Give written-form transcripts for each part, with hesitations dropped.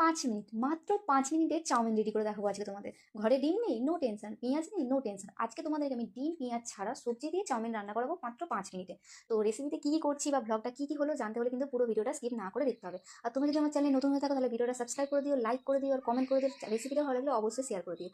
5 minute, মাত্র 5 মিনিটে chowmein ready করে দেখাবো আজকে তোমাদের। ঘরে ডিম নেই, নো টেনশন, পেঁয়াজ নেই, নো টেনশন, আজকে তোমাদেরকে আমি ডিম পেঁয়াজ ছাড়া সবজি দিয়ে চাউমিন রান্না করাবো মাত্র 5 মিনিটে। তো রেসিপিতে কি কি করছি বা ব্লগটা কি কি হলো জানতে হলে কিন্তু পুরো ভিডিওটা স্কিপ না করে দেখতে হবে। আর তুমি যদি আমার চ্যানেলে নতুন হয়ে থাকো তাহলে ভিডিওটা সাবস্ক্রাইব করে দিও, লাইক করে দিও আর কমেন্ট করে দিও। রেসিপিটা ভালো লাগলে অবশ্যই শেয়ার করে দিও।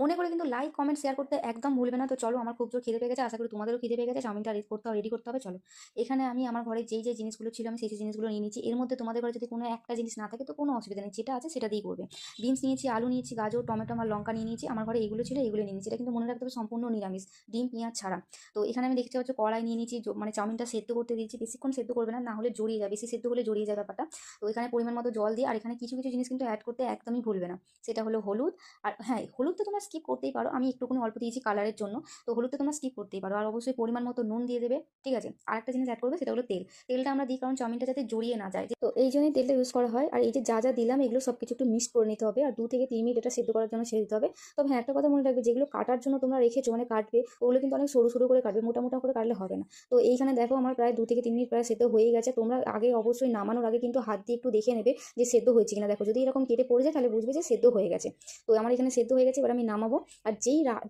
মনে করে কিন্তু লাইক কমেন্ট শেয়ার করতে একদম ভুলবে না। তো চলো, আমার খুব জোর খিদে পেয়ে গেছে, আশা করি তোমাদেরও খিদে পেয়ে গেছে। চাউমিনটা রেডি করতে হবে, চলো। এখানে আমি আমার ঘরে যেই যে জিনিসগুলো ছিল আমি সেই সেই জিনিসগুলো নিয়ে নিচ্ছি। এর মধ্যে তোমাদের ঘরে যদি কোনো একটা জিনিস না থাকে তো কোনো অসুবিধা নেই, যেটা আছে সেটা দিয়েই করবে। বিনস নিয়েছি, আলু নিয়েছি, গাজর, টমেটো আর লঙ্কা নিয়ে নিয়েছি। আমার ঘরে এগুলো ছিল, এগুলো নিয়ে নিয়েছি। এটা কিন্তু মনে রাখতে হবে সম্পূর্ণ নিরামিষ, ডিম পেঁয়াজ ছাড়া। তো এখানে আমি দেখতে পাচ্ছি কড়াই নিয়ে নিয়েছি, মানে চাউমিনটা সেদ্ধ করতে দিয়েছি। বেশিক্ষণ সেদ্ধ করবে না, না হলে জড়িয়ে যায়, বেশি সেদ্ধ হলে জড়িয়ে যায় ব্যাপারটা। তো এখানে পরিমাণ মতো জল দিয়ে, আর এখানে কিছু কিছু জিনিস কিন্তু অ্যাড করতে একদমই ভুলবে না। সেটা হলো হলুদ। আর হ্যাঁ, হলুদ তো তোমরা স্কিপ করতেই পারো, আমি একটুখানি অল্প দিয়েছি কালারের জন্য। তো হলুদটা তোমরা স্কিপ করতেই পারো। আর অবশ্যই পরিমাণ মতো নুন দিয়ে দেবে, ঠিক আছে। আর একটা জিনিস অ্যাড করবে, সেটা হলো তেল। তেলটা আমরা দিই কারণ চাউমিনটা যাতে জড়িয়ে না যায়, তো এই জন্যই তেলটা ইউজ করা হয়। আর এই যে যা যা দিলাম এগুলো সব কিছু একটু মিক্স করে নিতে হবে, আর 2 থেকে 3 মিনিট এটা সেদ্ধ করার জন্য ছেড়ে দিতে হবে। তবে হ্যাঁ, একটা কথা মনে রাখবে, যেগুলো কাটার জন্য তোমরা রেখেছো মানে কাটবে, ওগুলো কিন্তু অনেক সরু সরু করে কাটবে, মোটা মোটা করে কাটলে হবে না। তো এইখানে দেখো আমার প্রায় 2 থেকে 3 মিনিট প্রায় সেদ্ধ হয়ে গেছে। তোমরা আগে অবশ্যই নামানোর আগে কিন্তু হাত দিয়ে একটু দেখে নেবে যে সেদ্ধ হয়েছে কিনা। দেখো যদি এরকম কেটে পড়ে যায় তাহলে বুঝবে যে সেদ্ধ হয়ে গেছে। তো আমার এখানে সেদ্ধ হয়ে গেছে, এবার আমি নামাবো। আর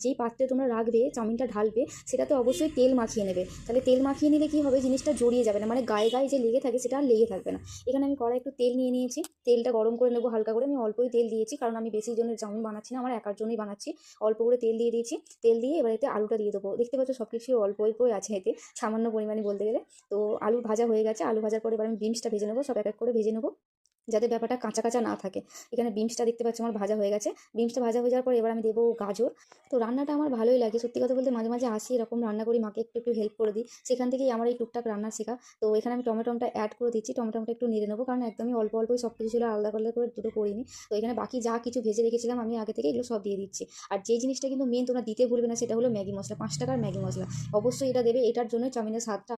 যেই পাত্রে তোমরা রাখবে চাউমিনটা ঢালবে, সেটাতে অবশ্যই তেল মাখিয়ে নেবে। তাহলে তেল মাখিয়ে নিলে কি হবে, জিনিসটা জড়িয়ে যাবে না, মানে গায়ে গায়ে যে লেগে থাকে সেটা আর লেগে থাকবে না। এখানে আমি কড়াই একটু তেল নিয়ে নিয়েছি, তেলটা গরম করে নেবো হালকা করে। আমি অল্পই তেল দিয়েছি কারণ আমি বেশি জনের চাউমিন বানাচ্ছি না, আমার একার জন্যই বানাচ্ছি। অল্প করে তেল দিয়ে দিয়েছি। তেল দিয়ে এবার এতে আলুটা দিয়ে দেবো। দেখতে পাচ্ছ সব কিছুই অল্প অল্পই আছে এতে, সামান্য পরিমাণে বলতে গেলে। তো আলু ভাজা হয়ে গেছে, আলু ভাজার পরে এবার আমি বিনসটা ভেজে নেবো, সব এক এক করে ভেজে নেবো, যাতে ব্যাপারটা কাঁচা কাঁচা না থাকে। এখানে বিমসটা দেখতে পাচ্ছি আমার ভাজা হয়ে গেছে। বিমসটা ভাজা হয়ে যাওয়ার পর এবার আমি দেবো গাজর। তো রান্নাটা আমার ভালোই লাগে, সত্যি কথা বলতে মাঝে মাঝে আসি এরকম রান্না করি, মাকে একটু একটু হেল্প করে দিই, সেখান থেকেই আমার এই টুকটাক রান্না শেখা। তো এখানে আমি টমেটোটা অ্যাড করে দিচ্ছি, টমেটোটা একটু নেড়ে নেবো, কারণ একদমই অল্প অল্পই সব কিছু ছিল, আলাদা আলাদা করে দুটো করিনি। তো এখানে বাকি যা কিছু ভেজে রেখেছিলাম আমি আগে থেকে, এগুলো সব দিয়ে দিচ্ছি। আর যে জিনিসটা কিন্তু মেন তোমরা দিতে ভুলবে না, সেটা হলো ম্যাগি মশলা, 5 টাকার ম্যাগি মশলা। অবশ্যই এটা দেবে, এটার জন্য চাউমিনের স্বাদটা